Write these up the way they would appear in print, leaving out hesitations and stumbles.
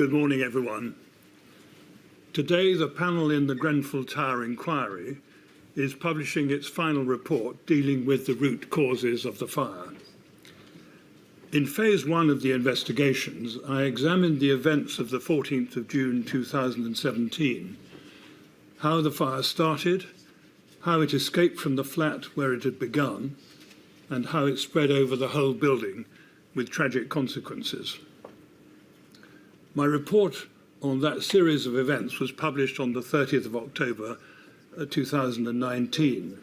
Good morning, everyone. Today, the panel in the Grenfell Tower inquiry is publishing its final report dealing with the root causes of the fire. In phase one of the investigations, I examined the events of the 14th of June 2017, how the fire started, how it escaped from the flat where it had begun, and how it spread over the whole building with tragic consequences. My report on that series of events was published on the 30th of October 2019.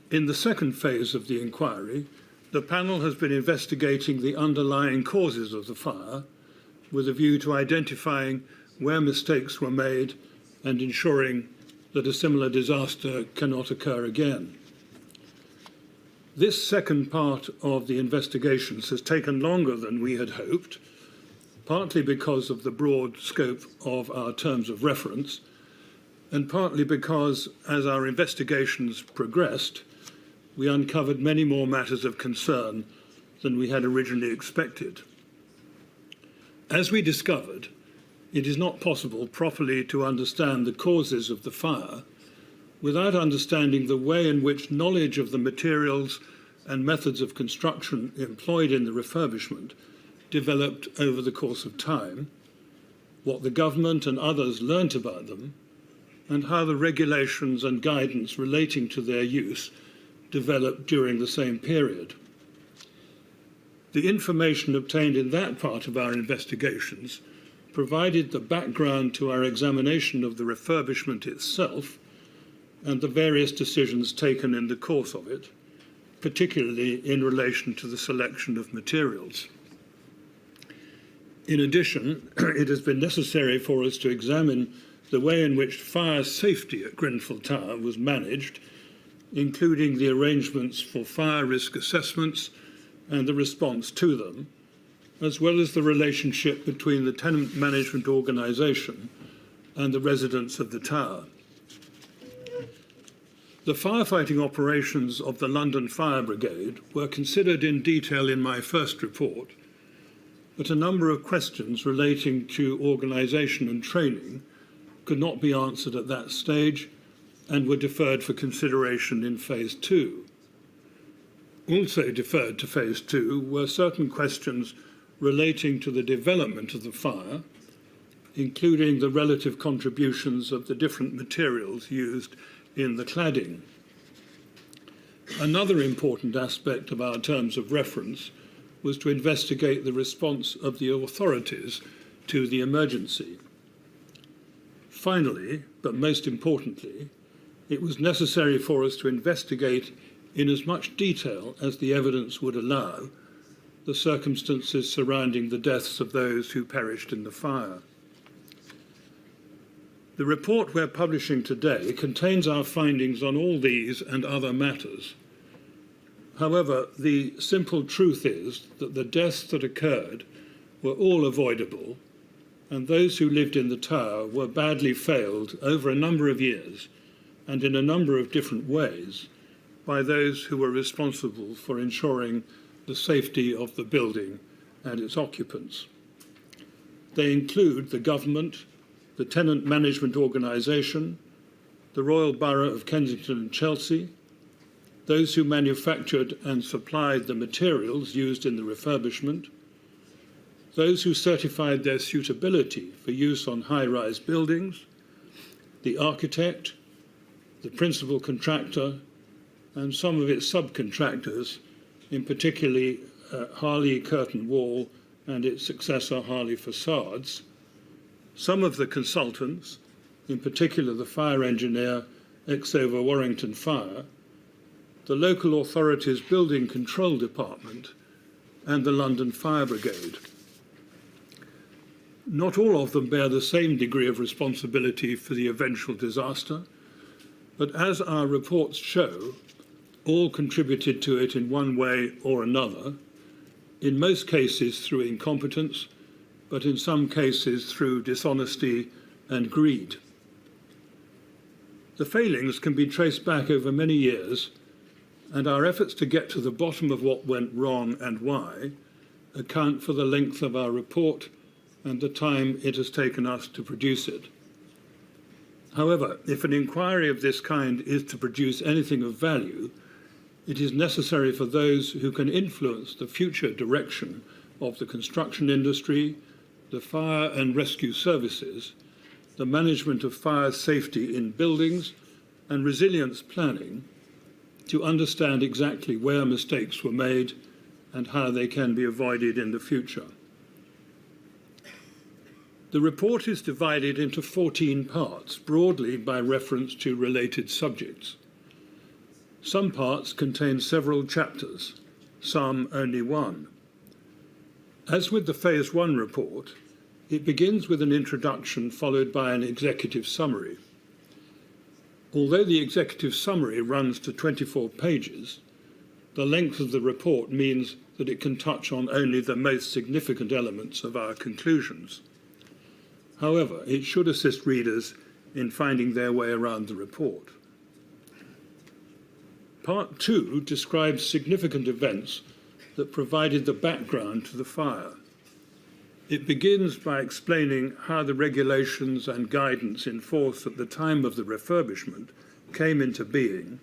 In the second phase of the inquiry, the panel has been investigating the underlying causes of the fire with a view to identifying where mistakes were made and ensuring that a similar disaster cannot occur again. This second part of the investigations has taken longer than we had hoped, partly because of the broad scope of our terms of reference, and partly because, as our investigations progressed, we uncovered many more matters of concern than we had originally expected. As we discovered, it is not possible properly to understand the causes of the fire without understanding the way in which knowledge of the materials and methods of construction employed in the refurbishment developed over the course of time, what the government and others learnt about them, and how the regulations and guidance relating to their use developed during the same period. The information obtained in that part of our investigations provided the background to our examination of the refurbishment itself and the various decisions taken in the course of it, particularly in relation to the selection of materials. In addition, it has been necessary for us to examine the way in which fire safety at Grenfell Tower was managed, including the arrangements for fire risk assessments and the response to them, as well as the relationship between the tenant management organisation and the residents of the tower. The firefighting operations of the London Fire Brigade were considered in detail in my first report, but a number of questions relating to organisation and training could not be answered at that stage and were deferred for consideration in phase two. Also deferred to phase two were certain questions relating to the development of the fire, including the relative contributions of the different materials used in the cladding. Another important aspect of our terms of reference was to investigate the response of the authorities to the emergency. Finally, but most importantly, it was necessary for us to investigate in as much detail as the evidence would allow the circumstances surrounding the deaths of those who perished in the fire. The report we're publishing today contains our findings on all these and other matters. However, the simple truth is that the deaths that occurred were all avoidable, and those who lived in the tower were badly failed over a number of years and in a number of different ways by those who were responsible for ensuring the safety of the building and its occupants. They include the government, the tenant management organisation, the Royal Borough of Kensington and Chelsea, those who manufactured and supplied the materials used in the refurbishment, those who certified their suitability for use on high-rise buildings, the architect, the principal contractor, and some of its subcontractors, in particularly Harley Curtain Wall and its successor Harley Facades, some of the consultants, in particular the fire engineer Exover Warrington Fire, the local authority's building control department, and the London Fire Brigade. Not all of them bear the same degree of responsibility for the eventual disaster, but as our reports show, all contributed to it in one way or another, in most cases through incompetence, but in some cases through dishonesty and greed. The failings can be traced back over many years, and our efforts to get to the bottom of what went wrong and why account for the length of our report and the time it has taken us to produce it. However, if an inquiry of this kind is to produce anything of value, it is necessary for those who can influence the future direction of the construction industry, the fire and rescue services, the management of fire safety in buildings, and resilience planning, to understand exactly where mistakes were made and how they can be avoided in the future. The report is divided into 14 parts, broadly by reference to related subjects. Some parts contain several chapters, some only one. As with the Phase 1 report, it begins with an introduction followed by an executive summary. Although the executive summary runs to 24 pages, the length of the report means that it can touch on only the most significant elements of our conclusions. However, it should assist readers in finding their way around the report. Part 2 describes significant events that provided the background to the fire. It begins by explaining how the regulations and guidance in force at the time of the refurbishment came into being,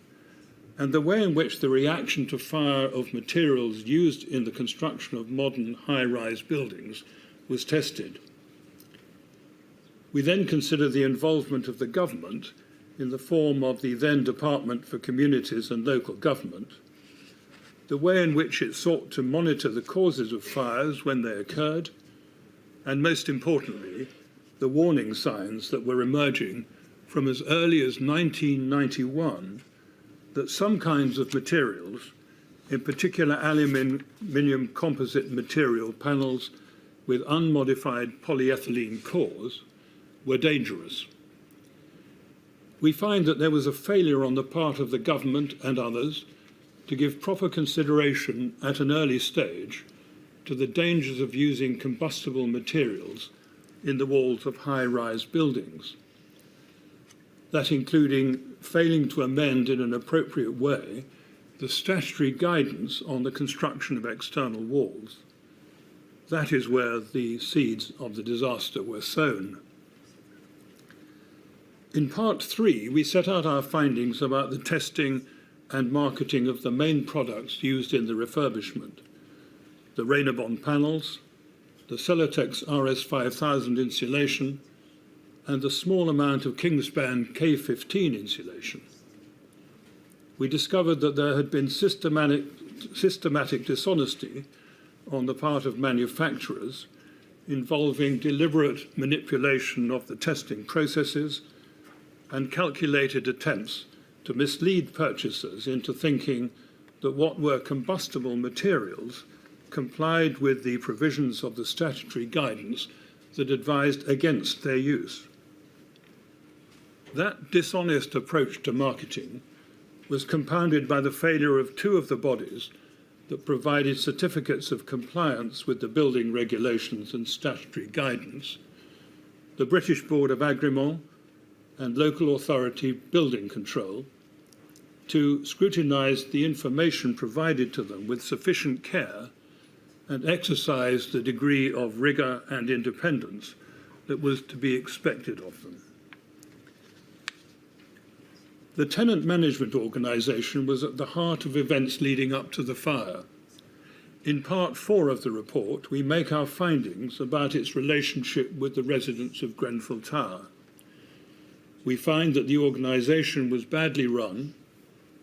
and the way in which the reaction to fire of materials used in the construction of modern high-rise buildings was tested. We then consider the involvement of the government in the form of the then Department for Communities and Local Government, the way in which it sought to monitor the causes of fires when they occurred, and most importantly, the warning signs that were emerging from as early as 1991 that some kinds of materials, in particular aluminium composite material panels with unmodified polyethylene cores, were dangerous. We find that there was a failure on the part of the government and others to give proper consideration at an early stage to the dangers of using combustible materials in the walls of high-rise buildings. That including failing to amend in an appropriate way the statutory guidance on the construction of external walls. That is where the seeds of the disaster were sown. In Part 3, we set out our findings about the testing and marketing of the main products used in the refurbishment: the Rainabond panels, the Celotex RS5000 insulation, and the small amount of Kingspan K15 insulation. We discovered that there had been systematic dishonesty on the part of manufacturers involving deliberate manipulation of the testing processes and calculated attempts to mislead purchasers into thinking that what were combustible materials complied with the provisions of the statutory guidance that advised against their use. That dishonest approach to marketing was compounded by the failure of two of the bodies that provided certificates of compliance with the building regulations and statutory guidance: the British Board of Agreement and Local Authority Building Control, to scrutinise the information provided to them with sufficient care and exercise the degree of rigour and independence that was to be expected of them. The tenant management organisation was at the heart of events leading up to the fire. In Part 4 of the report, we make our findings about its relationship with the residents of Grenfell Tower. We find that the organisation was badly run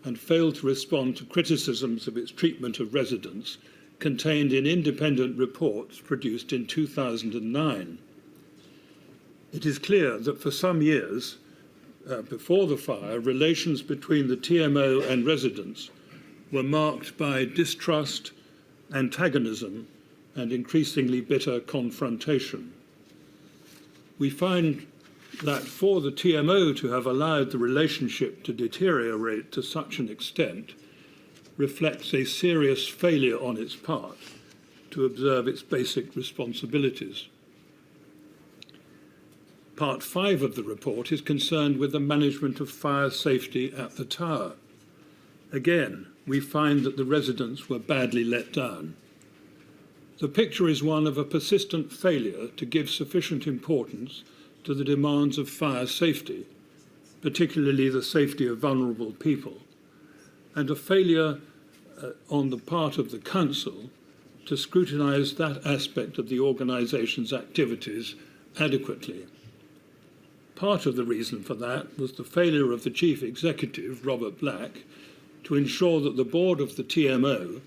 and failed to respond to criticisms of its treatment of residents contained in independent reports produced in 2009. It is clear that for some years before the fire, relations between the TMO and residents were marked by distrust, antagonism, and increasingly bitter confrontation. We find that for the TMO to have allowed the relationship to deteriorate to such an extent reflects a serious failure on its part to observe its basic responsibilities. Part 5 of the report is concerned with the management of fire safety at the tower. Again, we find that the residents were badly let down. The picture is one of a persistent failure to give sufficient importance to the demands of fire safety, particularly the safety of vulnerable people, and a failure on the part of the Council to scrutinise that aspect of the organisation's activities adequately. Part of the reason for that was the failure of the Chief Executive, Robert Black, to ensure that the board of the TMO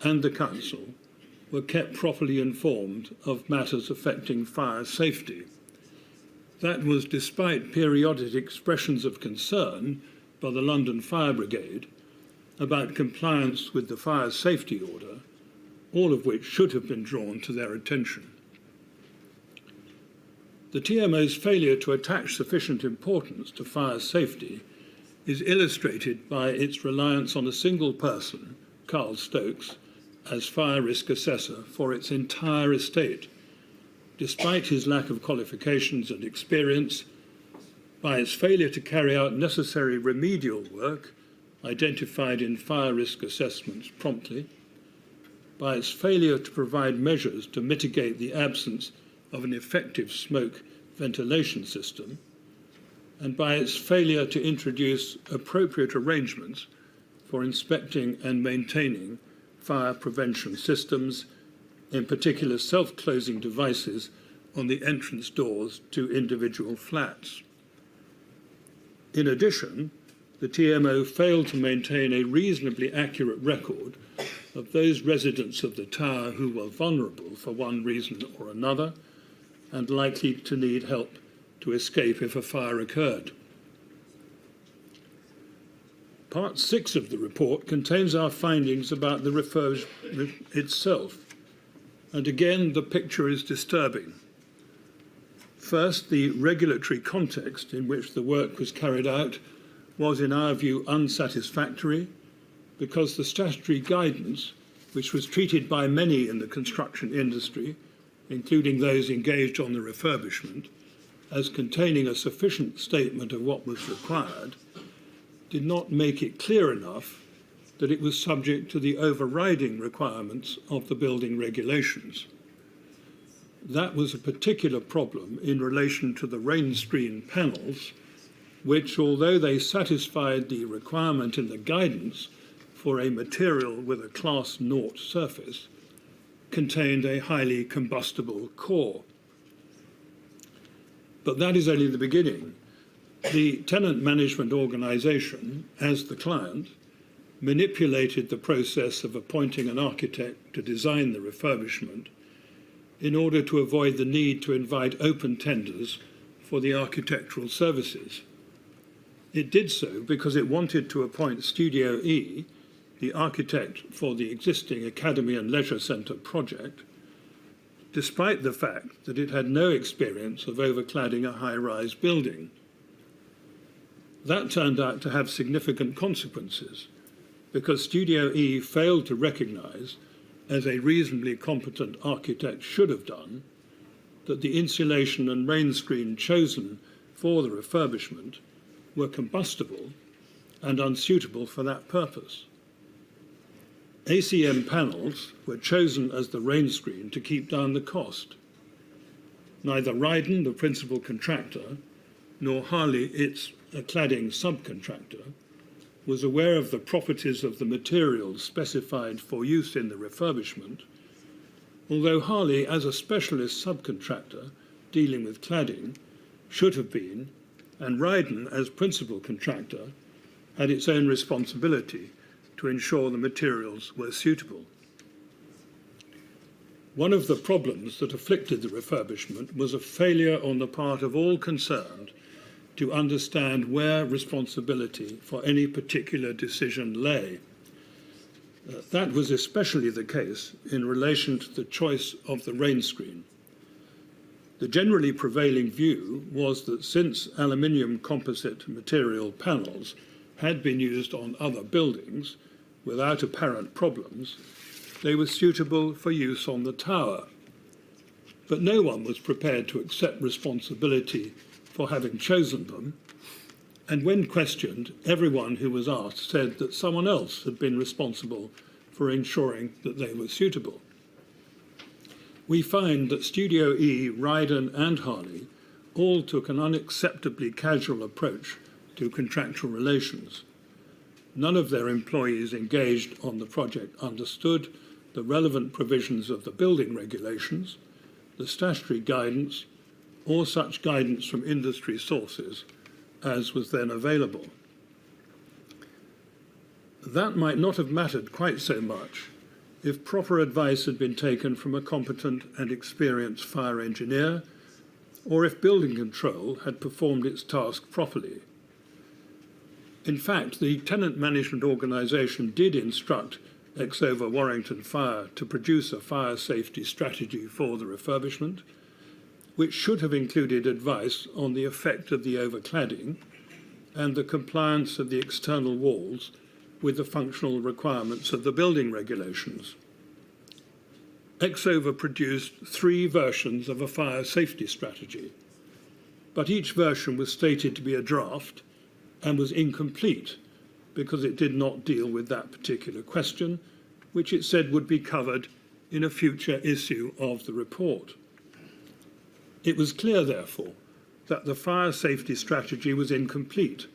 and the Council were kept properly informed of matters affecting fire safety. That was despite periodic expressions of concern by the London Fire Brigade about compliance with the fire safety order, all of which should have been drawn to their attention. The TMO's failure to attach sufficient importance to fire safety is illustrated by its reliance on a single person, Carl Stokes, as fire risk assessor for its entire estate, despite his lack of qualifications and experience, by its failure to carry out necessary remedial work identified in fire risk assessments promptly, by its failure to provide measures to mitigate the absence of an effective smoke ventilation system, and by its failure to introduce appropriate arrangements for inspecting and maintaining fire prevention systems, in particular self-closing devices on the entrance doors to individual flats. In addition, the TMO failed to maintain a reasonably accurate record of those residents of the tower who were vulnerable for one reason or another and likely to need help to escape if a fire occurred. Part 6 of the report contains our findings about the refurbishment itself, and again the picture is disturbing. First, the regulatory context in which the work was carried out was, in our view, unsatisfactory because the statutory guidance, which was treated by many in the construction industry, including those engaged on the refurbishment, as containing a sufficient statement of what was required, did not make it clear enough that it was subject to the overriding requirements of the building regulations. That was a particular problem in relation to the rain screen panels, which, although they satisfied the requirement in the guidance for a material with a Class 0 surface, contained a highly combustible core. But that is only the beginning. The tenant management organisation, as the client, manipulated the process of appointing an architect to design the refurbishment in order to avoid the need to invite open tenders for the architectural services. It did so because it wanted to appoint Studio E, the architect for the existing Academy and Leisure Centre project, despite the fact that it had no experience of overcladding a high-rise building. That turned out to have significant consequences because Studio E failed to recognise, as a reasonably competent architect should have done, that the insulation and rain screen chosen for the refurbishment were combustible and unsuitable for that purpose. ACM panels were chosen as the rain screen to keep down the cost. Neither Ryden, the principal contractor, nor Harley, its cladding subcontractor, was aware of the properties of the materials specified for use in the refurbishment, although Harley, as a specialist subcontractor dealing with cladding, should have been, and Ryden, as principal contractor, had its own responsibility to ensure the materials were suitable. One of the problems that afflicted the refurbishment was a failure on the part of all concerned to understand where responsibility for any particular decision lay. That was especially the case in relation to the choice of the rain screen. The generally prevailing view was that since aluminium composite material panels had been used on other buildings without apparent problems, they were suitable for use on the tower. But no one was prepared to accept responsibility for having chosen them, and when questioned, everyone who was asked said that someone else had been responsible for ensuring that they were suitable. we find that Studio E, Ryden and Harley all took an unacceptably casual approach to contractual relations. None of their employees engaged on the project understood the relevant provisions of the building regulations, the statutory guidance, or such guidance from industry sources as was then available. That might not have mattered quite so much if proper advice had been taken from a competent and experienced fire engineer, or if building control had performed its task properly. In fact, the tenant management organisation did instruct Exover Warrington Fire to produce a fire safety strategy for the refurbishment, which should have included advice on the effect of the overcladding and the compliance of the external walls with the functional requirements of the building regulations. Exover produced 3 versions of a fire safety strategy, but each version was stated to be a draft and was incomplete because it did not deal with that particular question, which it said would be covered in a future issue of the report. It was clear, therefore, that the fire safety strategy was incomplete,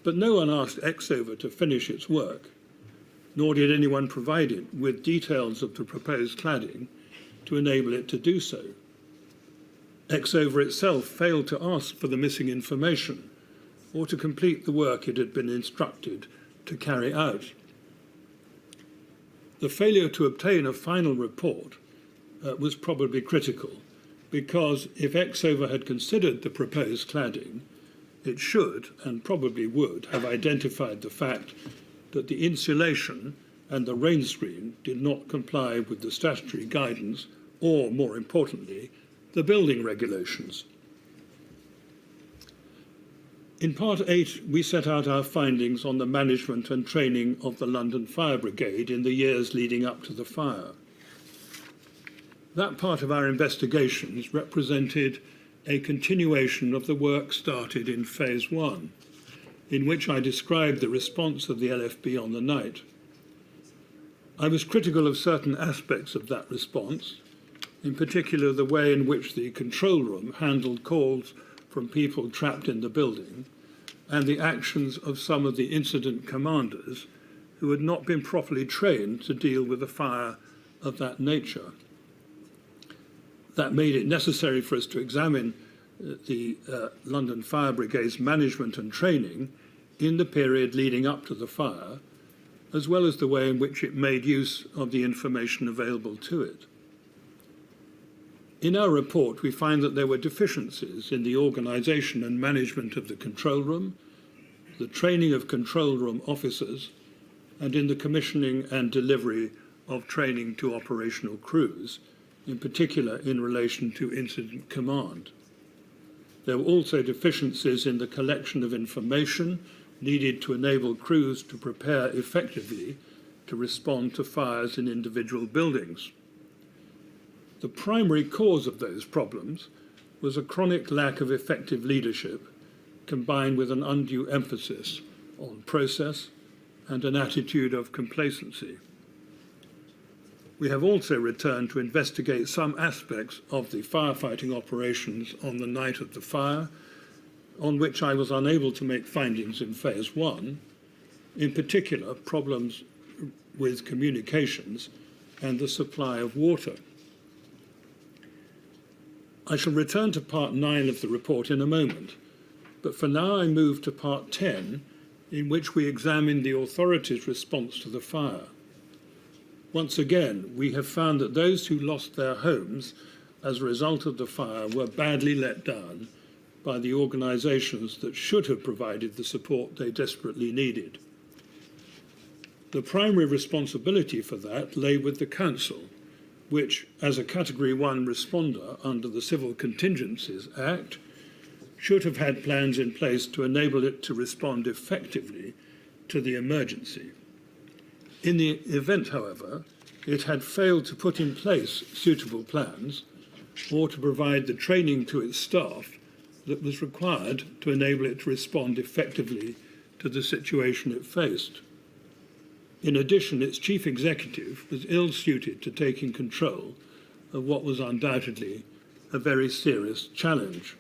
but no one asked Exover to finish its work, nor did anyone provide it with details of the proposed cladding to enable it to do so. Exover itself failed to ask for the missing information or to complete the work it had been instructed to carry out. The failure to obtain a final report was probably critical, because if Exover had considered the proposed cladding, it should, and probably would, have identified the fact that the insulation and the rain screen did not comply with the statutory guidance or, more importantly, the building regulations. In Part 8, we set out our findings on the management and training of the London Fire Brigade in the years leading up to the fire. That part of our investigations represented a continuation of the work started in Phase 1, in which I described the response of the LFB on the night. I was critical of certain aspects of that response, in particular the way in which the control room handled calls from people trapped in the building, and the actions of some of the incident commanders who had not been properly trained to deal with a fire of that nature. That made it necessary for us to examine the London Fire Brigade's management and training in the period leading up to the fire, as well as the way in which it made use of the information available to it. In our report, we find that there were deficiencies in the organisation and management of the control room, the training of control room officers, and in the commissioning and delivery of training to operational crews, in particular in relation to incident command. There were also deficiencies in the collection of information needed to enable crews to prepare effectively to respond to fires in individual buildings. The primary cause of those problems was a chronic lack of effective leadership, combined with an undue emphasis on process and an attitude of complacency. We have also returned to investigate some aspects of the firefighting operations on the night of the fire, on which I was unable to make findings in Phase 1, in particular problems with communications and the supply of water. I shall return to Part 9 of the report in a moment, but for now I move to Part 10, in which we examine the authorities' response to the fire. Once again, we have found that those who lost their homes as a result of the fire were badly let down by the organisations that should have provided the support they desperately needed. The primary responsibility for that lay with the Council, which, as a Category 1 responder under the Civil Contingencies Act, should have had plans in place to enable it to respond effectively to the emergency. In the event, however, it had failed to put in place suitable plans or to provide the training to its staff that was required to enable it to respond effectively to the situation it faced. In addition, its chief executive was ill-suited to taking control of what was undoubtedly a very serious challenge.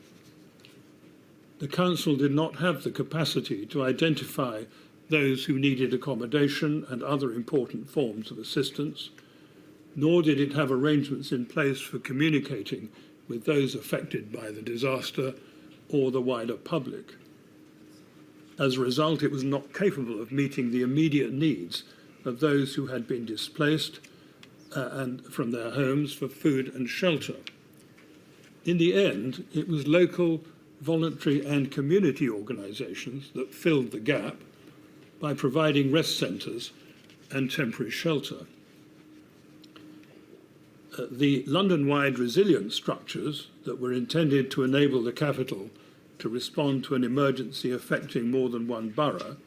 The Council did not have the capacity to identify those who needed accommodation and other important forms of assistance, nor did it have arrangements in place for communicating with those affected by the disaster or the wider public. As a result, it was not capable of meeting the immediate needs of those who had been displaced and from their homes for food and shelter. In the end, it was local, voluntary and community organisations that filled the gap by providing rest centres and temporary shelter. The London-wide resilience structures that were intended to enable the capital to respond to an emergency affecting more than one borough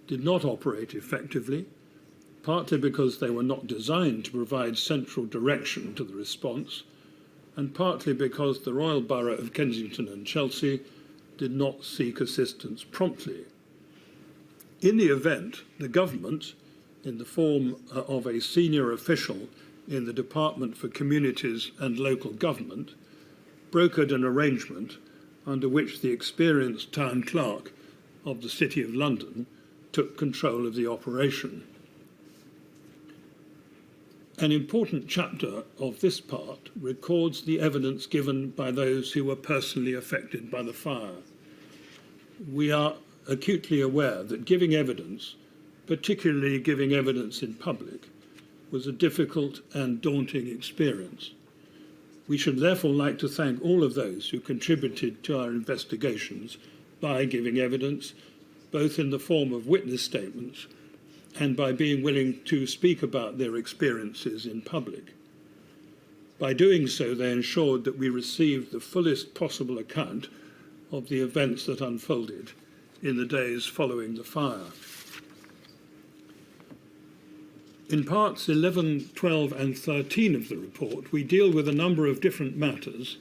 did not operate effectively, partly because they were not designed to provide central direction to the response, and partly because the Royal Borough of Kensington and Chelsea did not seek assistance promptly. In the event, the government, in the form of a senior official in the Department for Communities and Local Government, brokered an arrangement under which the experienced town clerk of the City of London took control of the operation. An important chapter of this part records the evidence given by those who were personally affected by the fire. We are acutely aware that giving evidence, particularly giving evidence in public, was a difficult and daunting experience. We should therefore like to thank all of those who contributed to our investigations by giving evidence, both in the form of witness statements and by being willing to speak about their experiences in public. By doing so, they ensured that we received the fullest possible account of the events that unfolded in the days following the fire. In parts 11, 12 and 13 of the report, we deal with a number of different matters,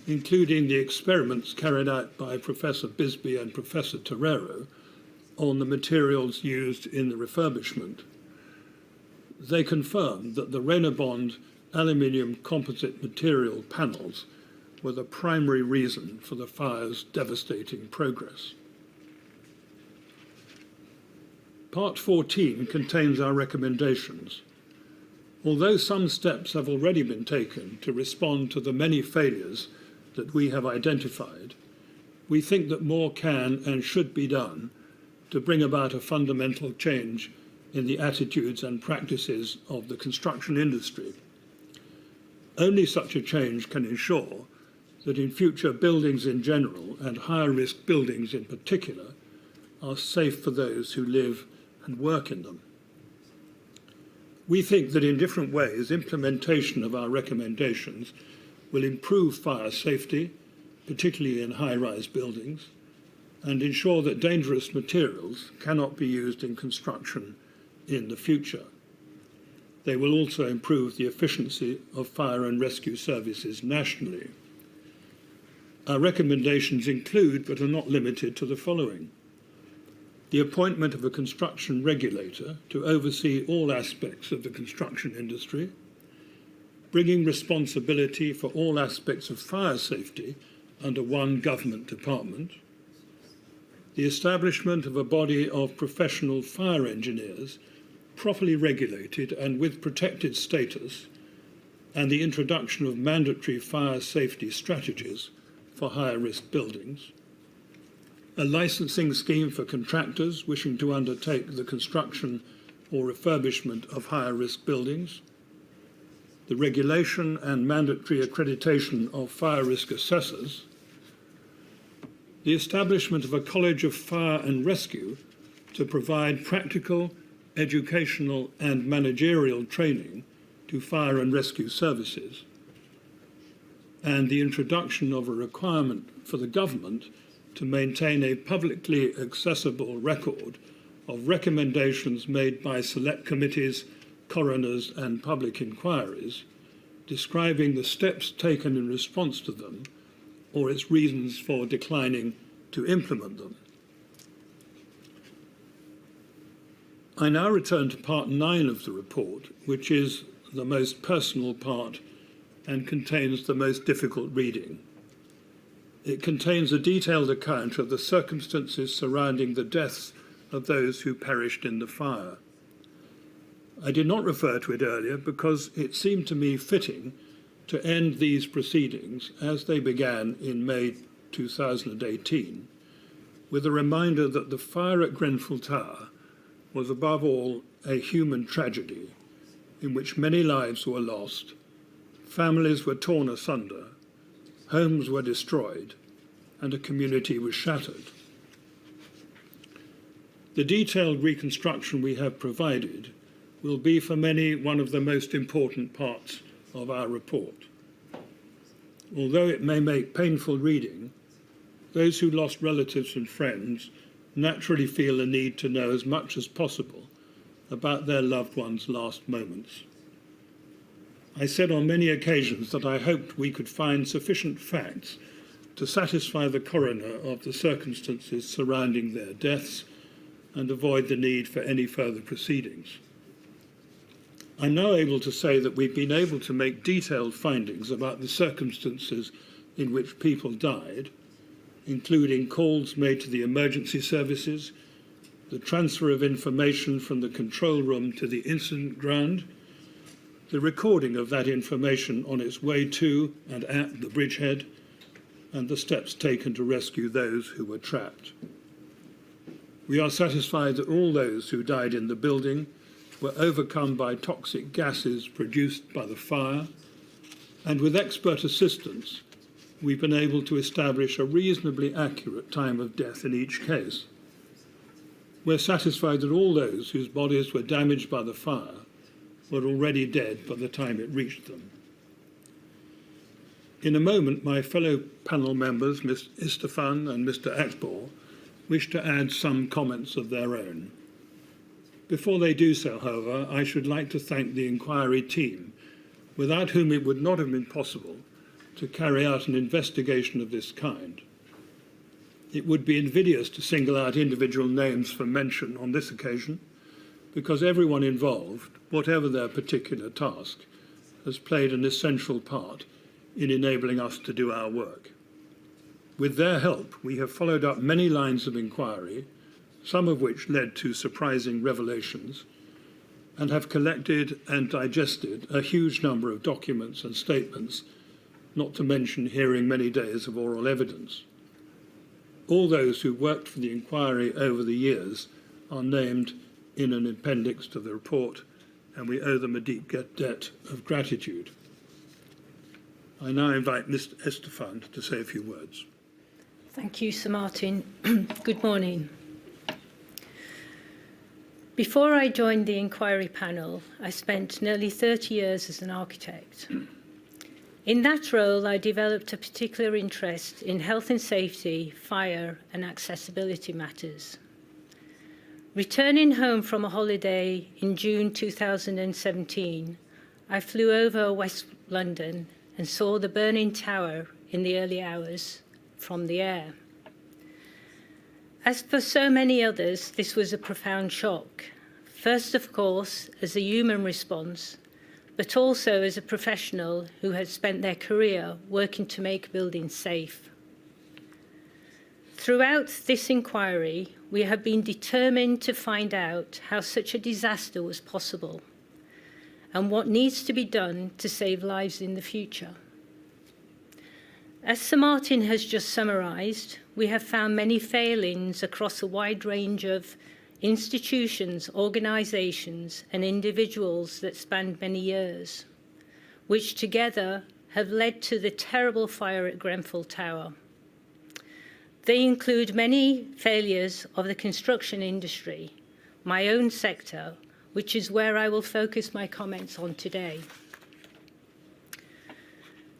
including the experiments carried out by Professor Bisbee and Professor Torero on the materials used in the refurbishment. They confirmed that the Renabond aluminium composite material panels were the primary reason for the fire's devastating progress. Part 14 contains our recommendations. Although some steps have already been taken to respond to the many failures that we have identified, we think that more can and should be done to bring about a fundamental change in the attitudes and practices of the construction industry. Only such a change can ensure that in future buildings in general and higher risk buildings in particular are safe for those who live and work in them. We think that in different ways, implementation of our recommendations will improve fire safety, particularly in high-rise buildings, and ensure that dangerous materials cannot be used in construction in the future. They will also improve the efficiency of fire and rescue services nationally. Our recommendations include, but are not limited to, the following: the appointment of a construction regulator to oversee all aspects of the construction industry, bringing responsibility for all aspects of fire safety under one government department, the establishment of a body of professional fire engineers properly regulated and with protected status, and the introduction of mandatory fire safety strategies for higher risk buildings, a licensing scheme for contractors wishing to undertake the construction or refurbishment of higher risk buildings, the regulation and mandatory accreditation of fire risk assessors, the establishment of a College of Fire and Rescue to provide practical, educational and managerial training to fire and rescue services, and the introduction of a requirement for the government to maintain a publicly accessible record of recommendations made by select committees, coroners and public inquiries, describing the steps taken in response to them or its reasons for declining to implement them. I now return to part 9 of the report, which is the most personal part and contains the most difficult reading. It contains a detailed account of the circumstances surrounding the deaths of those who perished in the fire. I did not refer to it earlier because it seemed to me fitting to end these proceedings as they began in May 2018 with a reminder that the fire at Grenfell Tower was above all a human tragedy in which many lives were lost, families were torn asunder, homes were destroyed, and a community was shattered. The detailed reconstruction we have provided will be for many one of the most important parts of our report. Although it may make painful reading, those who lost relatives and friends naturally feel a need to know as much as possible about their loved ones' last moments. I said on many occasions that I hoped we could find sufficient facts to satisfy the coroner of the circumstances surrounding their deaths and avoid the need for any further proceedings. I'm now able to say that we've been able to make detailed findings about the circumstances in which people died, including calls made to the emergency services, the transfer of information from the control room to the incident ground, the recording of that information on its way to and at the bridgehead, and the steps taken to rescue those who were trapped. We are satisfied that all those who died in the building were overcome by toxic gases produced by the fire, and with expert assistance, we've been able to establish a reasonably accurate time of death in each case. We're satisfied that all those whose bodies were damaged by the fire were already dead by the time it reached them. In a moment, my fellow panel members, Ms. Istefan and Mr. Akbor, wish to add some comments of their own. Before they do so, however, I should like to thank the inquiry team, without whom it would not have been possible to carry out an investigation of this kind. It would be invidious to single out individual names for mention on this occasion, because everyone involved, whatever their particular task, has played an essential part in enabling us to do our work. With their help, we have followed up many lines of inquiry, some of which led to surprising revelations, and have collected and digested a huge number of documents and statements, not to mention hearing many days of oral evidence. All those who worked for the inquiry over the years are named in an appendix to the report, and we owe them a deep debt of gratitude. I now invite Mr. Estefan to say a few words. Thank you, Sir Martin. Good morning. Before I joined the inquiry panel, I spent nearly 30 years as an architect. In that role, I developed a particular interest in health and safety, fire, and accessibility matters. Returning home from a holiday in June 2017, I flew over West London and saw the burning tower in the early hours from the air. As for so many others, this was a profound shock. First, of course, as a human response, but also as a professional who had spent their career working to make buildings safe. Throughout this inquiry, we have been determined to find out how such a disaster was possible and what needs to be done to save lives in the future. As Sir Martin has just summarised, we have found many failings across a wide range of institutions, organisations and individuals that spanned many years, which together have led to the terrible fire at Grenfell Tower. They include many failures of the construction industry, my own sector, which is where I will focus my comments on today.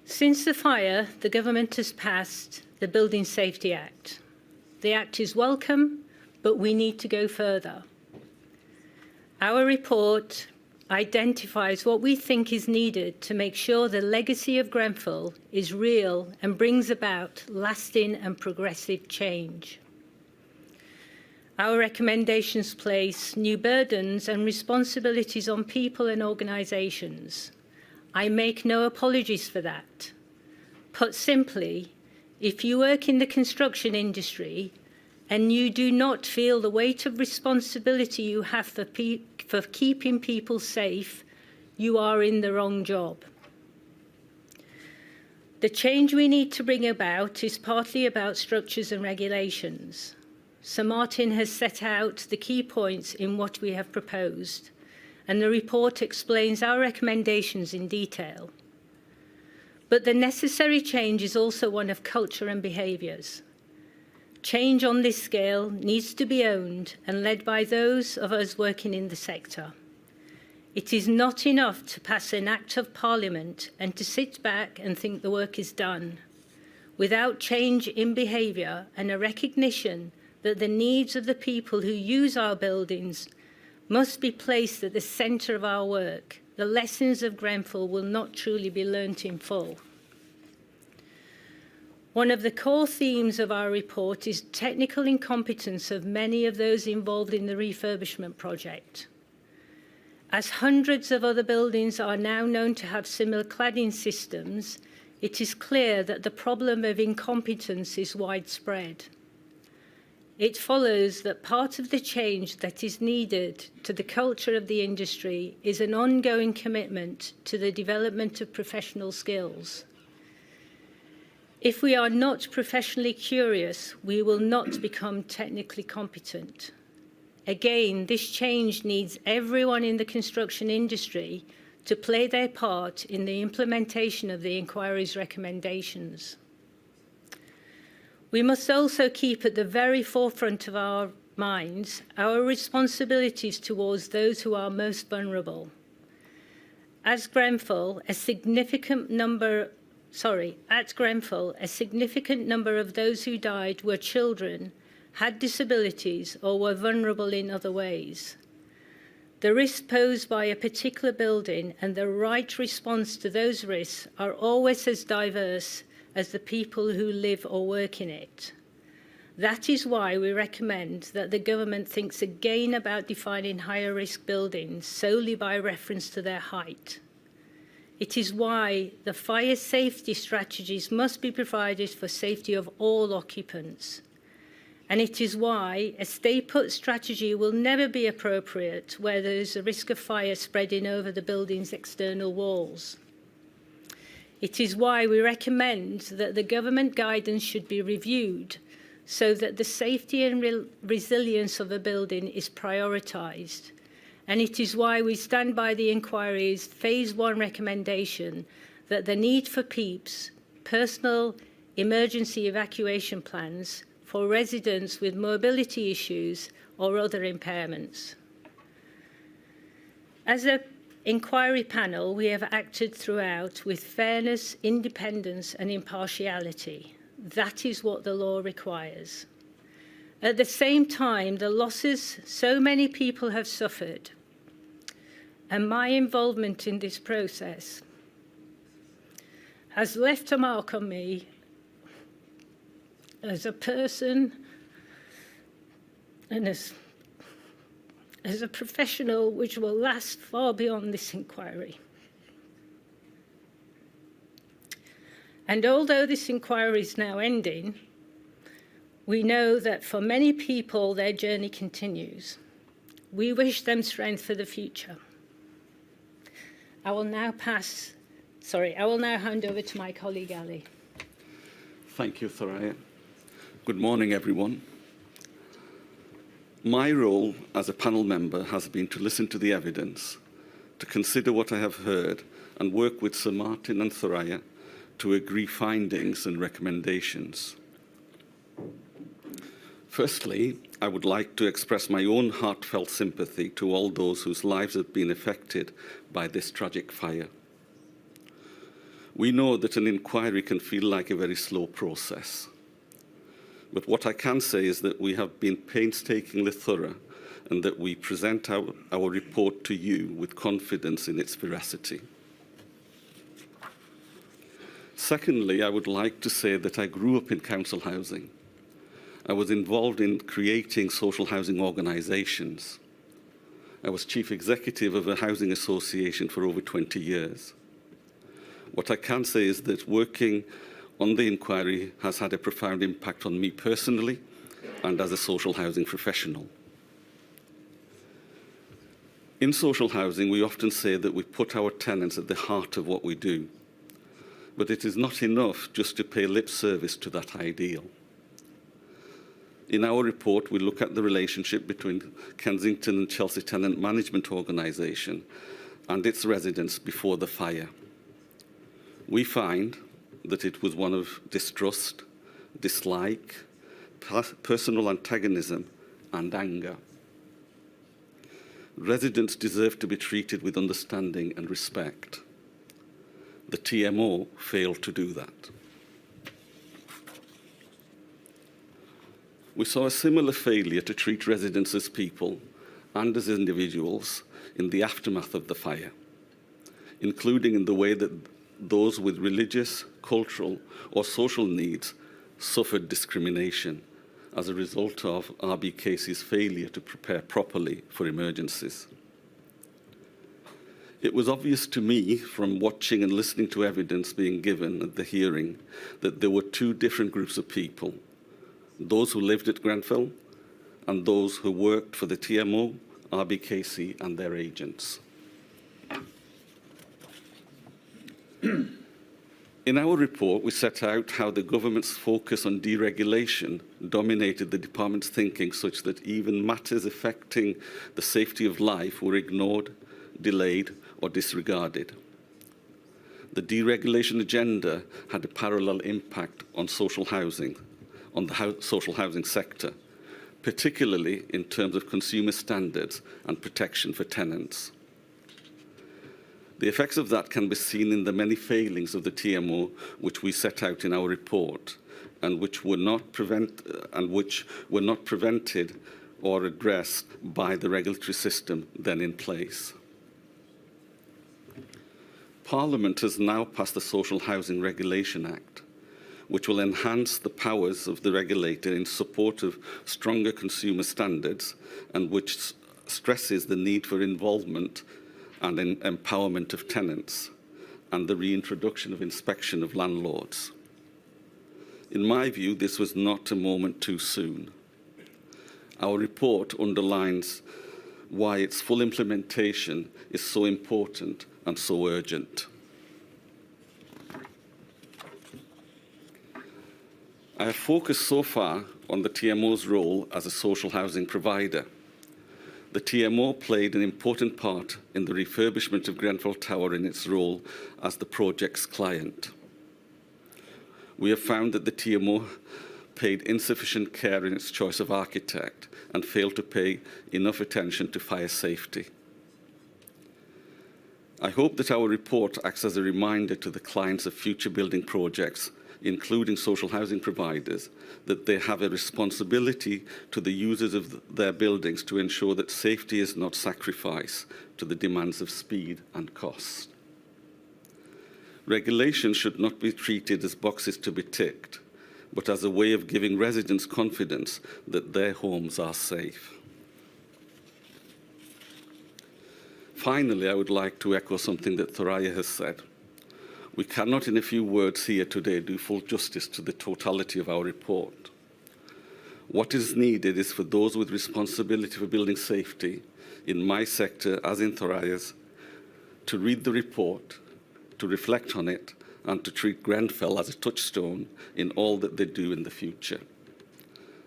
Since the fire, the government has passed the Building Safety Act. The Act is welcome, but we need to go further. Our report identifies what we think is needed to make sure the legacy of Grenfell is real and brings about lasting and progressive change. Our recommendations place new burdens and responsibilities on people and organisations. I make no apologies for that. Put simply, if you work in the construction industry and you do not feel the weight of responsibility you have for keeping people safe, you are in the wrong job. The change we need to bring about is partly about structures and regulations. Sir Martin has set out the key points in what we have proposed, and the report explains our recommendations in detail. But the necessary change is also one of culture and behaviours. Change on this scale needs to be owned and led by those of us working in the sector. It is not enough to pass an Act of Parliament and to sit back and think the work is done. Without change in behaviour and a recognition that the needs of the people who use our buildings must be placed at the centre of our work, the lessons of Grenfell will not truly be learnt in full. One of the core themes of our report is technical incompetence of many of those involved in the refurbishment project. As hundreds of other buildings are now known to have similar cladding systems, it is clear that the problem of incompetence is widespread. It follows that part of the change that is needed to the culture of the industry is an ongoing commitment to the development of professional skills. If we are not professionally curious, we will not become technically competent. Again, this change needs everyone in the construction industry to play their part in the implementation of the inquiry's recommendations. We must also keep at the very forefront of our minds our responsibilities towards those who are most vulnerable. At Grenfell, a significant number of those who died were children, had disabilities, or were vulnerable in other ways. The risks posed by a particular building and the right response to those risks are always as diverse as the people who live or work in it. That is why we recommend that the government thinks again about defining higher risk buildings solely by reference to their height. It is why the fire safety strategies must be provided for safety of all occupants. And it is why a stay-put strategy will never be appropriate where there is a risk of fire spreading over the building's external walls. It is why we recommend that the government guidance should be reviewed so that the safety and resilience of a building is prioritised. And it is why we stand by the inquiry's Phase 1 recommendation that the need for PEEPs, personal emergency evacuation plans, for residents with mobility issues or other impairments. As an inquiry panel, we have acted throughout with fairness, independence and impartiality. That is what the law requires. At the same time, the losses so many people have suffered and my involvement in this process has left a mark on me as a person and as a professional which will last far beyond this inquiry. And although this inquiry is now ending, we know that for many people their journey continues. We wish them strength for the future. I will now hand over to my colleague Ali. Thank you, Thoraya. Good morning, everyone. My role as a panel member has been to listen to the evidence, to consider what I have heard, and work with Sir Martin and Thoraya to agree findings and recommendations. Firstly, I would like to express my own heartfelt sympathy to all those whose lives have been affected by this tragic fire. We know that an inquiry can feel like a very slow process. But what I can say is that we have been painstakingly thorough and that we present our report to you with confidence in its veracity. Secondly, I would like to say that I grew up in council housing. I was involved in creating social housing organisations. I was chief executive of a housing association for over 20 years. What I can say is that working on the inquiry has had a profound impact on me personally and as a social housing professional. In social housing, we often say that we put our tenants at the heart of what we do, but it is not enough just to pay lip service to that ideal. In our report, we look at the relationship between Kensington and Chelsea Tenant Management Organisation and its residents before the fire. We find that it was one of distrust, dislike, personal antagonism, and anger. Residents deserve to be treated with understanding and respect. The TMO failed to do that. We saw a similar failure to treat residents as people and as individuals in the aftermath of the fire, including in the way that those with religious, cultural, or social needs suffered discrimination as a result of RBKC's failure to prepare properly for emergencies. It was obvious to me from watching and listening to evidence being given at the hearing that there were two different groups of people: those who lived at Grenfell and those who worked for the TMO, RBKC, and their agents. In our report, we set out how the government's focus on deregulation dominated the department's thinking, such that even matters affecting the safety of life were ignored, delayed, or disregarded. The deregulation agenda had a parallel impact on social housing, on the social housing sector, particularly in terms of consumer standards and protection for tenants. The effects of that can be seen in the many failings of the TMO, which we set out in our report, and which were not prevented or addressed by the regulatory system then in place. Parliament has now passed the Social Housing Regulation Act, which will enhance the powers of the regulator in support of stronger consumer standards, and which stresses the need for involvement and empowerment of tenants, and the reintroduction of inspection of landlords. In my view, this was not a moment too soon. Our report underlines why its full implementation is so important and so urgent. I have focused so far on the TMO's role as a social housing provider. The TMO played an important part in the refurbishment of Grenfell Tower in its role as the project's client. We have found that the TMO paid insufficient care in its choice of architect and failed to pay enough attention to fire safety. I hope that our report acts as a reminder to the clients of future building projects, including social housing providers, that they have a responsibility to the users of their buildings to ensure that safety is not sacrificed to the demands of speed and cost. Regulation should not be treated as boxes to be ticked, but as a way of giving residents confidence that their homes are safe. Finally, I would like to echo something that Thoraya has said. We cannot, in a few words here today, do full justice to the totality of our report. What is needed is for those with responsibility for building safety, in my sector as in Thoraya's, to read the report, to reflect on it, and to treat Grenfell as a touchstone in all that they do in the future.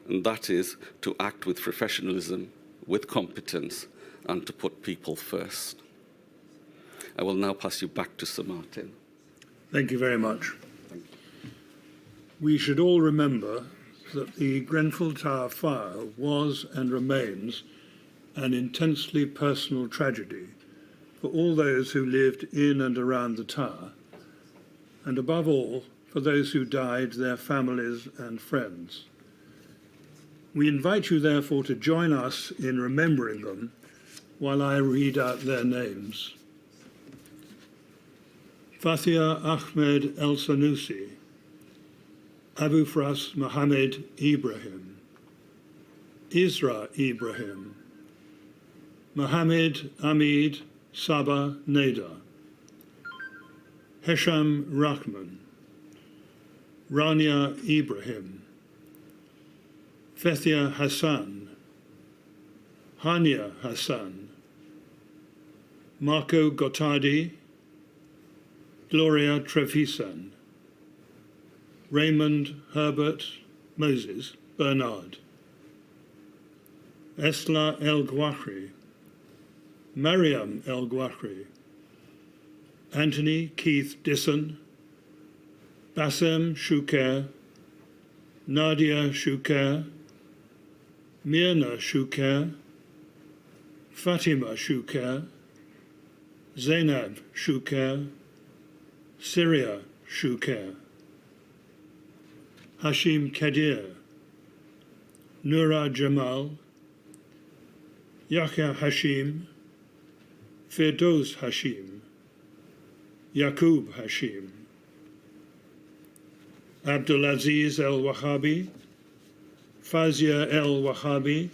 And that is to act with professionalism, with competence, and to put people first. I will now pass you back to Sir Martin. Thank you very much. We should all remember that the Grenfell Tower fire was and remains an intensely personal tragedy for all those who lived in and around the tower, and above all, for those who died, their families and friends. We invite you, therefore, to join us in remembering them while I read out their names. Fathia Ahmed El Sanusi, Abu Fras Mohammed Ibrahim, Isra Ibrahim, Mohammed Amid Sabah Neda, Hesham Rahman, Rania Ibrahim, Fethia Hassan, Hania Hassan, Marco Gottardi, Gloria Trevisan, Raymond Herbert Moses Bernard, Esla El Gouachri, Mariam El Gouachri, Anthony Keith Disson, Bassem Shuker, Nadia Shuker, Mirna Shuker, Fatima Shuker, Zainab Shuker, Syria Shuker, Hashim Kadir, Nura Jamal, Yahya Hashim, Firdoz Hashim, Yaqub Hashim, Abdulaziz El Wahabi, Fazia El Wahabi,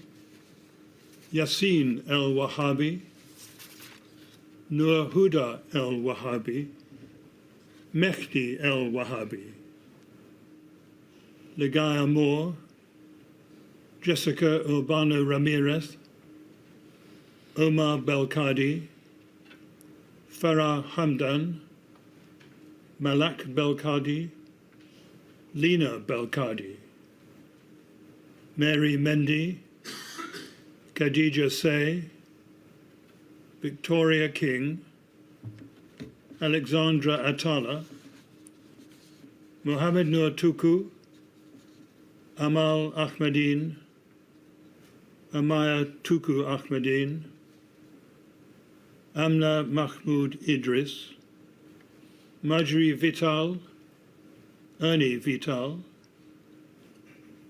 Yassin El Wahabi, Nur Huda El Wahabi, Mehdi El Wahabi, Ligaya Moore, Jessica Urbano Ramirez, Omar Belkadi, Farah Hamdan, Malak Belkadi, Lena Belkadi, Mary Mendy, Khadija Say, Victoria King, Alexandra Atala, Mohammed Nur Tuku, Amal Ahmadine, Amaya Tuku Ahmadine, Amna Mahmoud Idris, Majri Vital, Ernie Vital,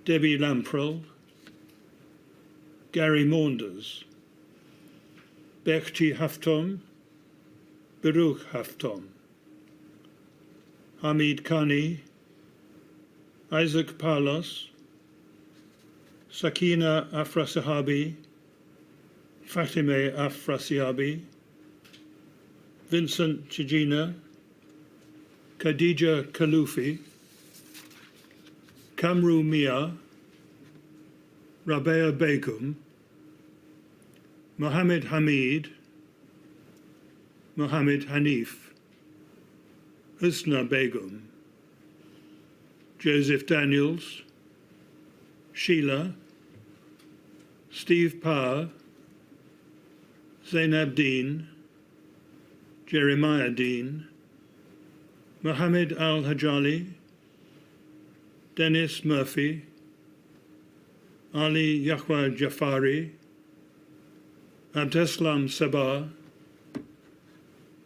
Debbie Lamprell, Gary Maunders, Bechti Haftom, Baruch Haftom, Hamid Khani, Isaac Palos, Sakina Afrasahabi, Fatime Afrasiabi, Vincent Chijina, Khadija Kalufi, Kamru Mia, Rabea Begum, Mohammed Hamid, Mohammed Hanif, Husna Begum, Joseph Daniels, Sheila, Steve Power, Zainab Dean, Jeremiah Dean, Mohammed Al-Hajali, Dennis Murphy, Ali Yahwa Jafari, Abdeslam Sabah,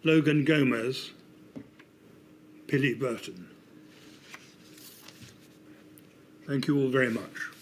Logan Gomez, Billy Burton. Thank you all very much.